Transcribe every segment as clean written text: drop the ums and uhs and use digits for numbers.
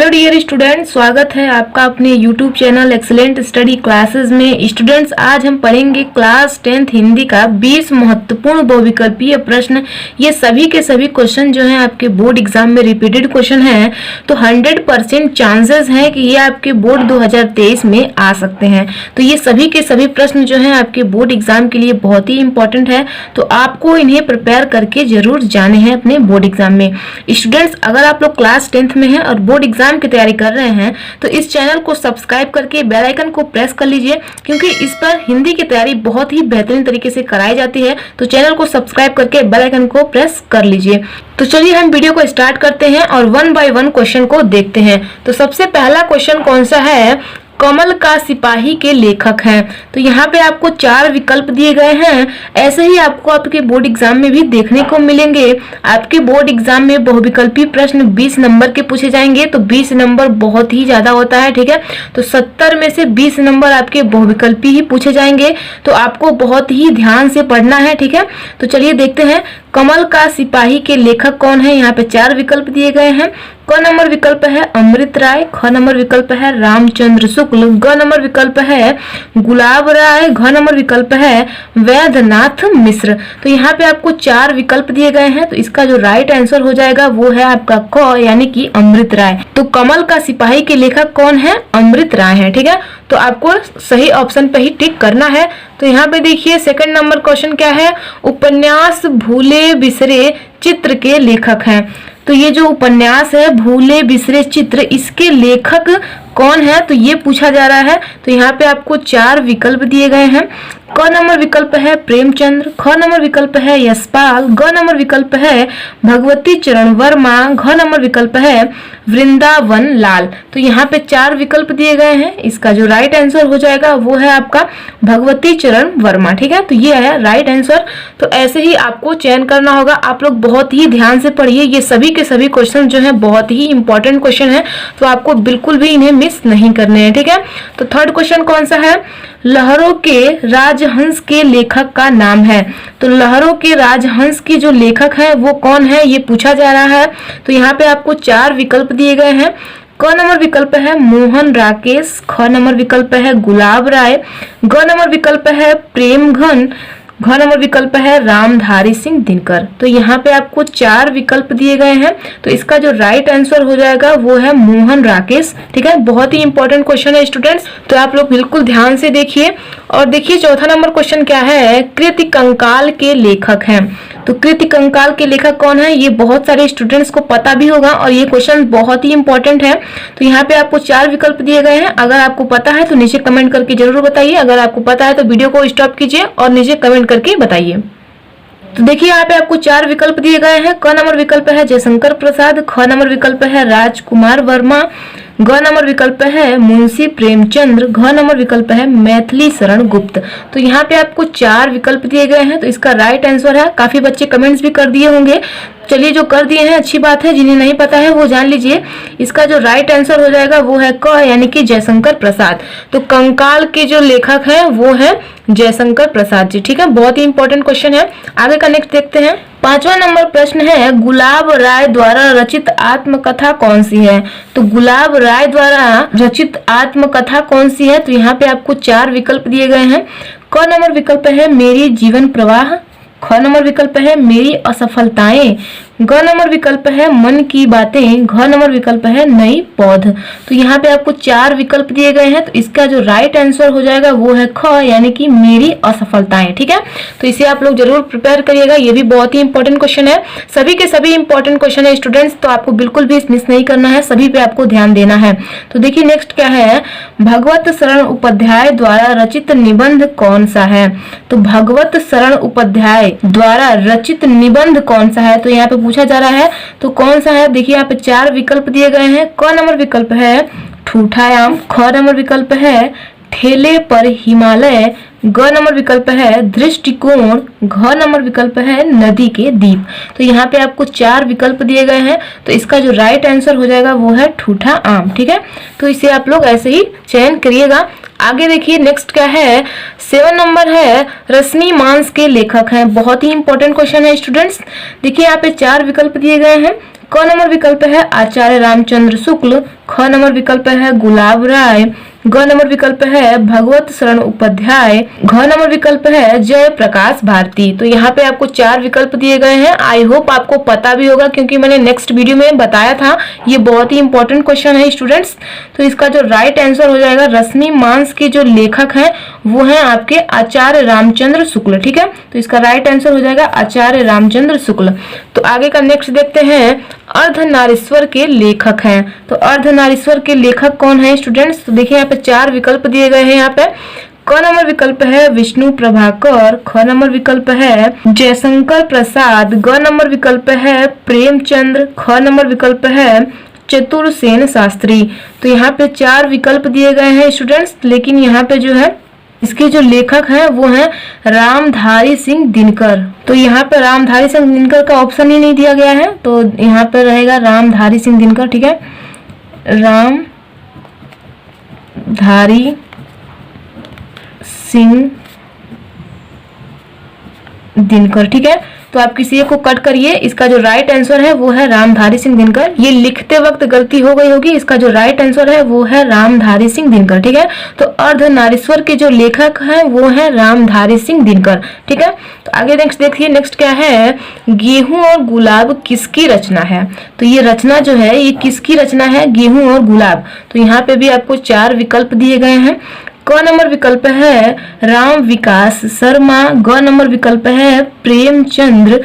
Hello dear student, स्वागत है आपका अपने YouTube channel excellent study classes में। स्टूडेंट्स, आज हम पढ़ेंगे क्लास 10th हिंदी का 20 महत्वपूर्ण बहुविकल्पीय प्रश्न। ये सभी के सभी क्वेश्चन जो हैं आपके बोर्ड एग्जाम में रिपीटेड क्वेश्चन हैं, तो 100% चांसेस हैं कि ये आपके बोर्ड 2023 में आ सकते हैं। तो ये सभी के सभी प्रश्न जो हैं आपके बोर्ड एग्जाम के लिए बहुत ही इंपॉर्टेंट है, तो आपको इन्हें प्रिपेयर करके जरूर जाने हैं अपने बोर्ड एग्जाम में। स्टूडेंट्स, अगर आप लोग क्लास 10th में हैं और बोर्ड एग्जाम की तैयारी कर रहे हैं तो इस चैनल को सब्सक्राइब करके बेल आइकन को प्रेस कर लीजिए, क्योंकि इस पर हिंदी की तैयारी बहुत ही बेहतरीन तरीके से कराई जाती है। तो चैनल को सब्सक्राइब करके बेल आइकन को प्रेस कर लीजिए। तो चलिए हम वीडियो को स्टार्ट करते हैं और 1 बाय 1 क्वेश्चन को देखते हैं। तो सबसे पहला क्वेश्चन कौन सा है? कमल का सिपाही के लेखक हैं। तो यहाँ पे आपको 4 विकल्प दिए गए हैं। ऐसे ही आपको आपके बोर्ड एग्जाम में भी देखने को मिलेंगे। आपके बोर्ड एग्जाम में बहुविकल्पी प्रश्न 20 नंबर के पूछे जाएंगे, तो 20 नंबर बहुत ही ज्यादा होता है, ठीक है। तो 70 में से 20 नंबर आपके बहुविकल्पी ही पूछे जाएंगे, तो आपको बहुत ही ध्यान से पढ़ना है, ठीक है। तो चलिए देखते हैं कमल का सिपाही के लेखक कौन है। यहाँ पे 4 विकल्प दिए गए हैं। क नंबर विकल्प है अमृत राय, ख नंबर विकल्प है रामचंद्र शुक्ल, ग नंबर विकल्प है गुलाब राय, घ नंबर विकल्प है वैद्यनाथ मिश्र। तो यहाँ पे आपको 4 विकल्प दिए गए हैं, तो इसका जो राइट आंसर हो जाएगा वो है आपका क, यानी कि अमृत राय। तो कमल का सिपाही के लेखक कौन है? अमृत राय है, ठीक है। तो आपको सही ऑप्शन पे ही टिक करना है। तो यहाँ पे देखिए सेकंड नंबर क्वेश्चन क्या है? उपन्यास भूले बिसरे चित्र के लेखक हैं। तो ये जो उपन्यास है भूले बिसरे चित्र, इसके लेखक कौन है? तो ये पूछा जा रहा है। तो यहाँ पे आपको 4 विकल्प दिए गए हैं। क नंबर विकल्प है प्रेमचंद्र, ख नंबर विकल्प है यशपाल, ग नंबर विकल्प है भगवती चरण वर्मा, घ नंबर विकल्प है वृंदावन लाल। तो यहाँ पे 4 विकल्प दिए गए हैं। इसका जो राइट आंसर हो जाएगा वो है आपका भगवती चरण वर्मा, ठीक है। तो ये है राइट आंसर। तो ऐसे ही आपको चयन करना होगा। आप लोग बहुत ही ध्यान से पढ़िए, ये सभी के सभी क्वेश्चन जो है बहुत ही इंपॉर्टेंट क्वेश्चन है, तो आपको बिल्कुल भी इन्हें मिस नहीं करने हैं, ठीक है। तो थर्ड क्वेश्चन कौन सा है? लहरों के राजहंस के लेखक का नाम है। तो लहरों के राजहंस की जो लेखक है वो कौन है, ये पूछा जा रहा है। तो यहाँ पे आपको 4 विकल्प दिए गए हैं। क नंबर विकल्प है मोहन राकेश, ख नंबर विकल्प है गुलाब राय, ग नंबर विकल्प है प्रेम घन, घ नंबर विकल्प है रामधारी सिंह दिनकर। तो यहाँ पे आपको 4 विकल्प दिए गए हैं। तो इसका जो राइट आंसर हो जाएगा वो है मोहन राकेश, ठीक है। बहुत ही इंपॉर्टेंट क्वेश्चन है स्टूडेंट्स, तो आप लोग बिल्कुल ध्यान से देखिए। और देखिए चौथा नंबर क्वेश्चन क्या है? कृति कंकाल के लेखक हैं। तो कृति कंकाल के लेखक कौन है? ये बहुत सारे स्टूडेंट्स को पता भी होगा और ये क्वेश्चन बहुत ही इंपॉर्टेंट है। तो यहाँ पे आपको 4 विकल्प दिए गए हैं। अगर आपको पता है तो नीचे कमेंट करके जरूर बताइए। अगर आपको पता है तो वीडियो को स्टॉप कीजिए और नीचे कमेंट करके बताइए। तो देखिए यहाँ पे आपको 4 विकल्प दिए गए हैं। क नंबर विकल्प है जयशंकर प्रसाद, ख नंबर विकल्प है राजकुमार वर्मा, ग नंबर विकल्प है मुंशी प्रेमचंद्र, घ नंबर विकल्प है मैथिली शरण गुप्त। तो यहाँ पे आपको 4 विकल्प दिए गए हैं। तो इसका राइट आंसर है, काफी बच्चे कमेंट्स भी कर दिए होंगे। चलिए जो कर दिए हैं अच्छी बात है, जिन्हें नहीं पता है वो जान लीजिए। इसका जो राइट आंसर हो जाएगा वो है क, यानी कि जयशंकर प्रसाद। तो कंकाल के जो लेखक हैं वो है जयशंकर प्रसाद जी, ठीक है। बहुत ही इंपॉर्टेंट क्वेश्चन है। आगे का नेक्स्ट देखते हैं। 5वां नंबर प्रश्न है गुलाब राय द्वारा रचित आत्मकथा कौन सी है? तो गुलाब राय द्वारा रचित आत्मकथा कौन सी है? तो यहाँ पे आपको 4 विकल्प दिए गए हैं। क नंबर विकल्प है मेरी जीवन प्रवाह, ख नंबर विकल्प है मेरी असफलताएं, ग नंबर विकल्प है मन की बातें, घ नंबर विकल्प है नई पौध। तो यहाँ पे आपको 4 विकल्प दिए गए हैं। तो इसका जो राइट आंसर हो जाएगा वो है ख, यानी कि मेरी असफलताएं, ठीक है। तो इसे आप लोग जरूर प्रिपेयर करिएगा, ये भी बहुत ही इंपॉर्टेंट क्वेश्चन है। सभी के सभी इंपॉर्टेंट क्वेश्चन है स्टूडेंट्स, तो आपको बिल्कुल भी मिस नहीं करना है, सभी पे आपको ध्यान देना है। तो देखिए नेक्स्ट क्या है? भगवत शरण उपाध्याय द्वारा रचित निबंध कौन सा है? तो भगवत शरण उपाध्याय द्वारा रचित निबंध कौन सा है? तो यहाँ पे पूछा जा रहा है, तो कौन सा है? देखिए यहाँ पे 4 विकल्प दिए गए हैं। क नंबर विकल्प है ठूठा आम, ख नंबर विकल्प है ठेले पर हिमालय, ग नंबर विकल्प है दृष्टिकोण, घ नंबर विकल्प है नदी के दीप। तो यहाँ पे आपको 4 विकल्प दिए गए हैं। तो इसका जो राइट आंसर हो जाएगा वो है ठूठा आम, ठीक है। तो इसे आप लोग ऐसे ही चयन करिएगा। आगे देखिए नेक्स्ट क्या है? 7 नंबर है रश्मि मांस के लेखक हैं। बहुत ही इंपॉर्टेंट क्वेश्चन है स्टूडेंट्स। देखिए यहाँ पे 4 विकल्प दिए गए हैं। क नंबर विकल्प है आचार्य रामचंद्र शुक्ल, ख ख नंबर विकल्प है गुलाब राय, ग नंबर विकल्प है भगवत शरण उपाध्याय, घ नंबर विकल्प है जय प्रकाश भारती। तो यहाँ पे आपको 4 विकल्प दिए गए हैं। आई होप आपको पता भी होगा क्योंकि मैंने नेक्स्ट वीडियो में बताया था। ये बहुत ही इंपॉर्टेंट क्वेश्चन है स्टूडेंट्स। तो इसका जो राइट आंसर हो जाएगा, रश्मि मांस के जो लेखक हैं वो हैं आपके आचार्य रामचंद्र शुक्ल। ठीक है, तो इसका राइट आंसर हो जाएगा आचार्य रामचंद्र शुक्ल। तो आगे का नेक्स्ट देखते हैं, अर्धनारीश्वर के लेखक हैं। तो अर्धनारीश्वर के लेखक कौन है स्टूडेंट्स? तो देखिए यहाँ पे 4 विकल्प दिए गए हैं। यहाँ पे क नंबर विकल्प है विष्णु प्रभाकर, ख नंबर विकल्प है जयशंकर प्रसाद, ग नंबर विकल्प है प्रेमचंद्र, ख नंबर विकल्प है चतुरसेन शास्त्री। तो यहाँ पे 4 विकल्प दिए गए हैं स्टूडेंट्स, लेकिन यहाँ पे जो है इसके जो लेखक हैं वो हैं रामधारी सिंह दिनकर। तो यहाँ पे रामधारी सिंह दिनकर का ऑप्शन ही नहीं दिया गया है, तो यहाँ पे रहेगा रामधारी सिंह दिनकर। ठीक है, रामधारी सिंह दिनकर। ठीक है, तो आप किसी एक को कट करिए। इसका जो राइट आंसर है वो है रामधारी सिंह दिनकर। ये लिखते वक्त गलती हो गई होगी। इसका जो राइट आंसर है वो है रामधारी सिंह दिनकर। ठीक है, तो अर्धनारीश्वर के जो लेखक हैं वो है रामधारी सिंह दिनकर। ठीक है, तो आगे नेक्स्ट देखिए, नेक्स्ट क्या है, गेहूं और गुलाब किसकी रचना है? तो ये रचना जो है ये किसकी रचना है, गेहूं और गुलाब? तो यहाँ पे भी आपको 4 विकल्प दिए गए हैं। क नंबर विकल्प है राम विकास शर्मा, ग नंबर विकल्प है प्रेमचंद्र,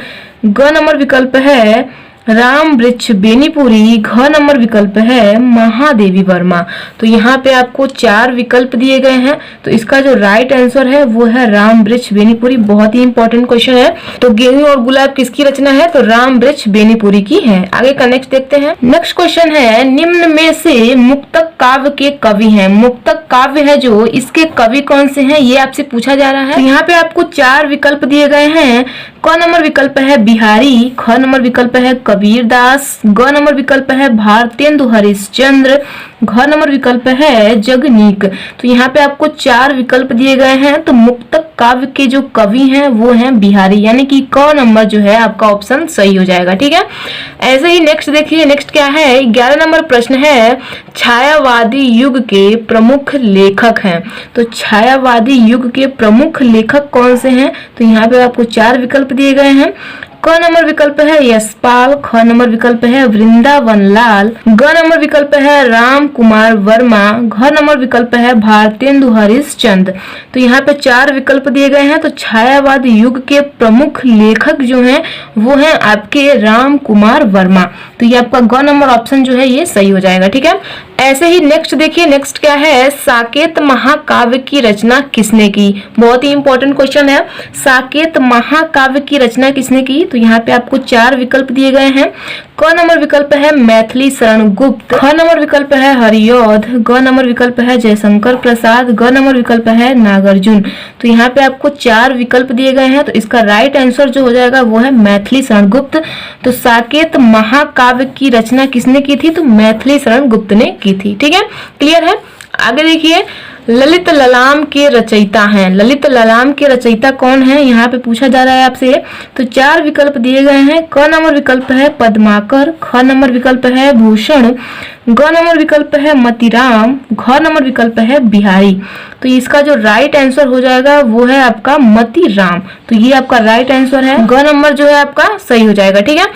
ग नंबर विकल्प है राम वृक्ष बेनीपुरी, घ नंबर विकल्प है महादेवी वर्मा। तो यहाँ पे आपको 4 विकल्प दिए गए हैं। तो इसका जो राइट आंसर है वो है राम वृक्ष बेनीपुरी। बहुत ही इंपॉर्टेंट क्वेश्चन है। तो गेहूं और गुलाब किसकी रचना है? तो राम वृक्ष बेनीपुरी की है। आगे का नेक्स्ट देखते हैं। नेक्स्ट क्वेश्चन है, निम्न में से मुक्तक काव्य के कवि हैं। मुक्तक काव्य है जो, इसके कवि कौन से हैं ये आपसे पूछा जा रहा है। तो यहाँ पे आपको 4 विकल्प दिए गए हैं। क नंबर विकल्प है बिहारी, ख नंबर विकल्प है कबीरदास, ग नंबर विकल्प है भारतेंदु हरिश्चंद्र, घ नंबर विकल्प है जगनीक। तो यहाँ पे आपको 4 विकल्प दिए गए हैं। तो मुक्तक काव्य के जो कवि हैं वो हैं बिहारी, यानी कि क नंबर जो है आपका ऑप्शन सही हो जाएगा। ठीक है, ऐसे ही नेक्स्ट देखिए, नेक्स्ट क्या है, 11 नंबर प्रश्न है, छायावादी युग के प्रमुख लेखक हैं। तो छायावादी युग के प्रमुख लेखक कौन से हैं? तो यहाँ पे आपको 4 विकल्प दिए गए हैं। क नंबर विकल्प है यशपाल, ख नंबर विकल्प है वृंदावन लाल, ग नंबर विकल्प है राम कुमार वर्मा, घ नंबर विकल्प है भारतेंदु हरिश्चंद्र। तो यहाँ पे 4 विकल्प दिए गए हैं। तो छायावाद युग के प्रमुख लेखक जो हैं वो हैं आपके राम कुमार वर्मा। तो ये आपका ग नंबर ऑप्शन जो है ये सही हो जाएगा। ठीक है, ऐसे ही नेक्स्ट देखिए, नेक्स्ट क्या है, साकेत महाकाव्य की रचना किसने की? बहुत ही इंपॉर्टेंट क्वेश्चन है। साकेत महाकाव्य की रचना किसने की? तो यहाँ पे आपको 4 विकल्प दिए गए हैं। क नंबर विकल्प है मैथिली शरण गुप्त, ख नंबर विकल्प है हरिऔध, ग नंबर विकल्प है जयशंकर प्रसाद, ग नंबर विकल्प है नागार्जुन। तो यहाँ पे आपको 4 विकल्प दिए गए हैं। तो इसका राइट आंसर जो हो जाएगा वो है मैथिली शरण गुप्त। तो साकेत महाकाव्य की रचना किसने की थी? तो मैथिली शरण गुप्त ने की थी। ठीक है, क्लियर है। आगे देखिए, ललित ललाम के रचयिता हैं। ललित ललाम के रचयिता कौन है यहाँ पे पूछा जा रहा है आपसे। तो 4 विकल्प दिए गए हैं। क नंबर विकल्प है पद्माकर, ख नंबर विकल्प है भूषण, ग नंबर विकल्प है मतीराम, घ नंबर विकल्प है बिहारी। तो इसका जो राइट आंसर हो जाएगा वो है आपका मतीराम। तो ये आपका राइट आंसर है, ग नंबर जो है आपका सही हो जाएगा। ठीक है,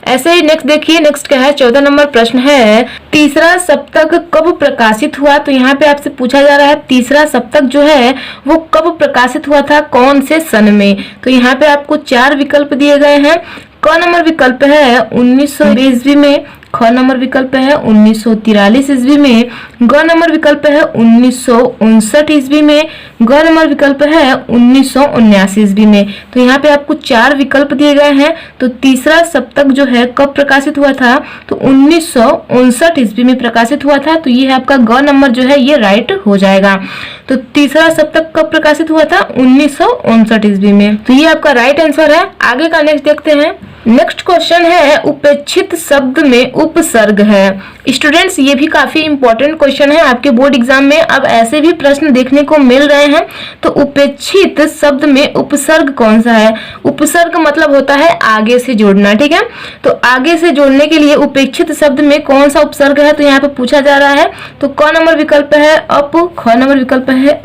ऐसे ही नेक्स्ट देखिए, नेक्स्ट क्या है, 14 नंबर प्रश्न है, तीसरा सप्तक कब प्रकाशित हुआ? तो यहाँ पे आपसे पूछा जा रहा है तीसरा सप्तक जो है वो कब प्रकाशित हुआ था, कौन से सन में? तो यहाँ पे आपको 4 विकल्प दिए गए हैं। क नंबर विकल्प है 1920 ईस्वी में, ख नंबर विकल्प है 1943 ईस्वी में, ग नंबर विकल्प है 1959 ईस्वी में, ग नंबर विकल्प है 1979 ईस्वी में। तो यहाँ पे आपको 4 विकल्प दिए गए हैं। तो तीसरा सप्तक जो है कब प्रकाशित हुआ था? तो 1959 ईस्वी में प्रकाशित हुआ था। तो ये है आपका ग नंबर जो है ये राइट हो जाएगा। तो तीसरा सप्तक कब प्रकाशित हुआ था? 1959 ईस्वी में। तो ये आपका राइट आंसर है। आगे का नेक्स्ट देखते हैं। नेक्स्ट क्वेश्चन है, उपेक्षित शब्द में उपसर्ग है। स्टूडेंट्स ये भी काफी इंपॉर्टेंट क्वेश्चन है आपके बोर्ड एग्जाम में। अब ऐसे भी प्रश्न देखने को मिल रहे हैं। तो उपेक्षित शब्द में उपसर्ग कौन सा है? उपसर्ग मतलब होता है आगे से जोड़ना, ठीक है। तो आगे से जोड़ने के लिए उपेक्षित शब्द में कौन सा उपसर्ग है, तो यहाँ पे पूछा जा रहा है। तो क नंबर विकल्प है अप, ख नंबर विकल्प है अ,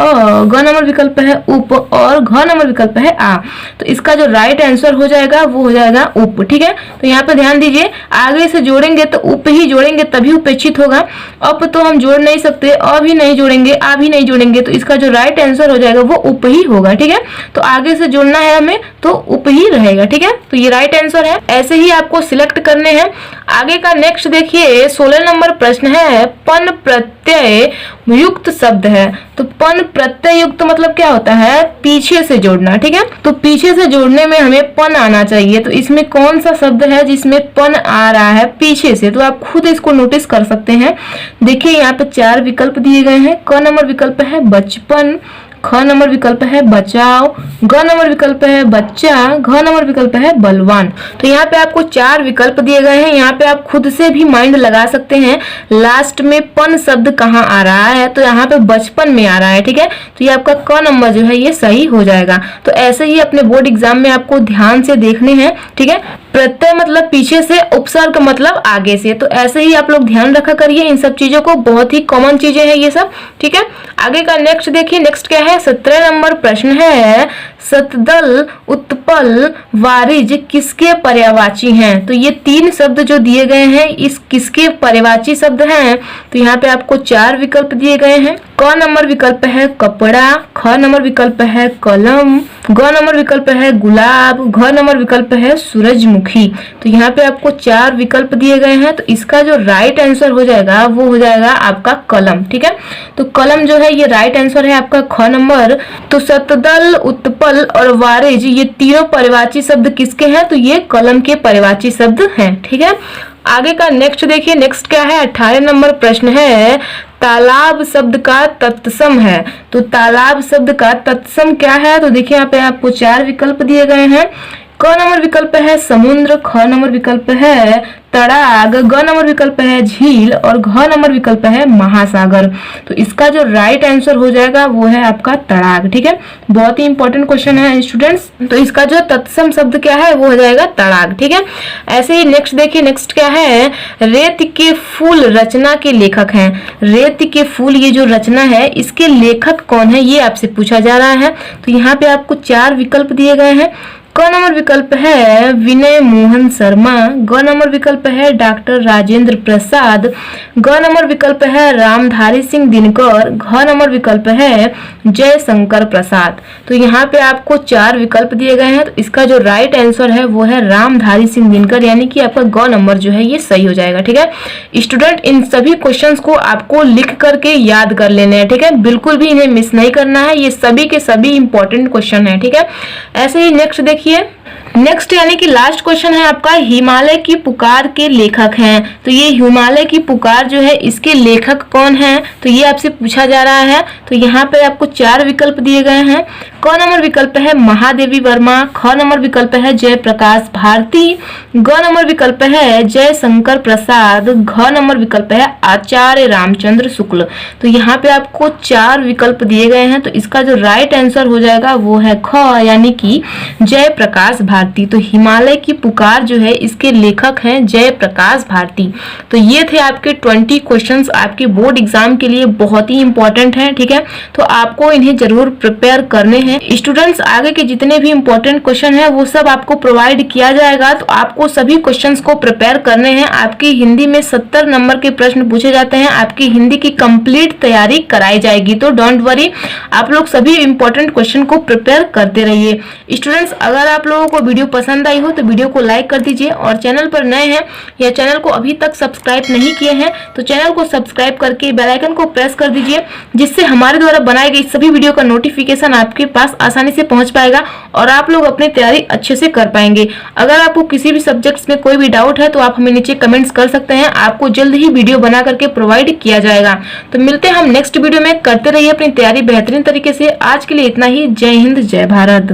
ग नंबर विकल्प है उप और घ नंबर विकल्प है आ। तो इसका जो राइट आंसर हो जाएगा वो हो जाएगा उप, ठीक है। तो यहाँ पे ध्यान दीजिए, आगे से जोड़ेंगे तो उप ही जोड़ेंगे तभी उपेक्षित होगा। अप तो हम जोड़ नहीं सकते, अ भी नहीं जोड़ेंगे, आ भी नहीं जोड़ेंगे, तो इसका जो राइट आंसर हो जाएगा वो उप ही होगा, ठीक है। तो आगे से जोड़ना है हमें तो उप ही रहेगा, ठीक है। तो ये राइट आंसर है। ऐसे ही आपको सिलेक्ट करने हैं। आगे का नेक्स्ट देखिए 16 नंबर प्रश्न है, पन प्रत्यय युक्त शब्द है। तो पन प्रत्यय युक्त मतलब क्या होता है? पीछे से जोड़ना, ठीक है। तो पीछे से जोड़ने में हमें पन आना चाहिए। तो इसमें कौन सा शब्द है जिसमें पन आ रहा है पीछे से? तो आप खुद इसको नोटिस कर सकते हैं। देखिए यहाँ पे 4 विकल्प दिए गए हैं। क नंबर विकल्प है बचपन, ख नंबर विकल्प है बचाओ, ग नंबर विकल्प है बच्चा, घ नंबर विकल्प है बलवान। तो यहाँ पे आपको 4 विकल्प दिए गए हैं। यहाँ पे आप खुद से भी माइंड लगा सकते हैं लास्ट में पन शब्द कहाँ आ रहा है। तो यहाँ पे बचपन में आ रहा है, ठीक है। तो ये आपका क नंबर जो है ये सही हो जाएगा। तो ऐसे ही अपने बोर्ड एग्जाम में आपको ध्यान से देखने हैं, ठीक है। प्रत्यय मतलब पीछे से, उपसर्ग मतलब आगे से। तो ऐसे ही आप लोग ध्यान रखा करिए इन सब चीजों को, बहुत ही कॉमन चीजें हैं ये सब, ठीक है। आगे का नेक्स्ट देखिए, नेक्स्ट क्या है? 17 नंबर प्रश्न है, सतदल, उत्पल, वारिज किसके पर्यायवाची हैं? तो ये 3 शब्द जो दिए गए हैं इस किसके पर्यायवाची शब्द हैं? तो यहाँ पे आपको 4 विकल्प दिए गए हैं। क नंबर विकल्प है कपड़ा, ख नंबर विकल्प है कलम, ग नंबर विकल्प है गुलाब, घ नंबर विकल्प है सूरजमुखी। तो यहाँ पे आपको 4 विकल्प दिए गए हैं। तो इसका जो राइट आंसर हो जाएगा वो हो जाएगा आपका कलम, ठीक है। तो कलम जो है ये राइट आंसर है आपका ख नंबर। तो सतदल, उत्पल और वारिज ये तीनों पर्यायवाची शब्द किसके हैं? तो ये कलम के पर्यायवाची शब्द हैं, ठीक है। आगे का नेक्स्ट देखिए, नेक्स्ट क्या है? 18 नंबर प्रश्न है, तालाब शब्द का तत्सम है। तो तालाब शब्द का तत्सम क्या है? तो देखिए यहाँ पे आपको 4 विकल्प दिए गए हैं। क नंबर विकल्प है समुद्र, ख नंबर विकल्प है तड़ाग, ग नंबर विकल्प है झील और घ नंबर विकल्प है महासागर। तो इसका जो राइट आंसर हो जाएगा वो है आपका तड़ाग, ठीक है। बहुत ही इंपॉर्टेंट क्वेश्चन है स्टूडेंट्स। तो इसका जो तत्सम शब्द क्या है वो हो जाएगा तड़ाग, ठीक है। ऐसे ही नेक्स्ट देखिए, नेक्स्ट क्या है? रेत के फूल रचना के लेखक हैं। रेत के फूल ये जो रचना है इसके लेखक कौन है ये आपसे पूछा जा रहा है। तो यहाँ पे आपको 4 विकल्प दिए गए हैं। क नंबर विकल्प है विनय मोहन शर्मा, ग नंबर विकल्प है डॉक्टर राजेंद्र प्रसाद, ग नंबर विकल्प है रामधारी सिंह दिनकर, घ नंबर विकल्प है जयशंकर प्रसाद। तो यहाँ पे आपको 4 विकल्प दिए गए हैं। तो इसका जो राइट आंसर है वो है रामधारी सिंह दिनकर, यानी कि आपका ग नंबर जो है ये सही हो जाएगा, ठीक है। स्टूडेंट इन सभी क्वेश्चंस को आपको लिख करके याद कर लेने हैं, ठीक है। बिल्कुल भी इन्हें मिस नहीं करना है, ये सभी के सभी इंपॉर्टेंट क्वेश्चन है, ठीक है। ऐसे ही नेक्स्ट देखिए, नेक्स्ट यानी कि लास्ट क्वेश्चन है आपका, हिमालय की पुकार के लेखक हैं। तो ये हिमालय की पुकार जो है इसके लेखक कौन है? तो ये आपसे पूछा जा रहा है। तो यहाँ पे आपको 4 विकल्प दिए गए हैं। क नंबर विकल्प है महादेवी वर्मा, ख नंबर विकल्प है जयप्रकाश भारती, ग नंबर विकल्प है जयशंकर प्रसाद, घ नंबर विकल्प है आचार्य रामचंद्र शुक्ल। तो यहाँ पे आपको 4 विकल्प दिए गए हैं। तो इसका जो राइट आंसर हो जाएगा वो है ख, यानी कि जयप्रकाश भारती। तो हिमालय की पुकार जो है इसके लेखक हैं जयप्रकाश भारती। तो ये थे आपके 20 क्वेश्चंस आपके बोर्ड एग्जाम के लिए बहुत ही इंपॉर्टेंट हैं, ठीक है। तो आपको इन्हें जरूर प्रिपेयर करने हैं स्टूडेंट्स। आगे के जितने भी इंपॉर्टेंट क्वेश्चन है वो सब आपको प्रोवाइड किया जाएगा। तो आपको सभी क्वेश्चंस को प्रिपेयर करने हैं। आपकी हिंदी में 70 नंबर के प्रश्न पूछे जाते हैं। आपकी हिंदी की कंप्लीट तैयारी कराई जाएगी। तो डोंट वरी, आप लोग सभी इंपॉर्टेंट क्वेश्चन को प्रिपेयर करते रहिए स्टूडेंट्स। अगर आप लोगों को वीडियो पसंद आई हो तो वीडियो को लाइक कर दीजिए, और चैनल पर नए हैं या चैनल को अभी तक सब्सक्राइब नहीं किए हैं तो चैनल को सब्सक्राइब करके बेल आइकन को प्रेस कर दीजिए, जिससे हमारे द्वारा बनाई गई सभी वीडियो का नोटिफिकेशन आपके पास आसानी से पहुंच पाएगा और आप लोग अपनी तैयारी अच्छे से कर पाएंगे। अगर आपको किसी भी सब्जेक्ट्स में कोई भी डाउट है तो आप हमें नीचे कमेंट्स कर सकते हैं। आपको जल्द ही वीडियो बना करके प्रोवाइड किया जाएगा। तो मिलते हैं हम नेक्स्ट वीडियो में। करते रहिए अपनी तैयारी बेहतरीन तरीके से। आज के लिए इतना ही। जय हिंद, जय भारत।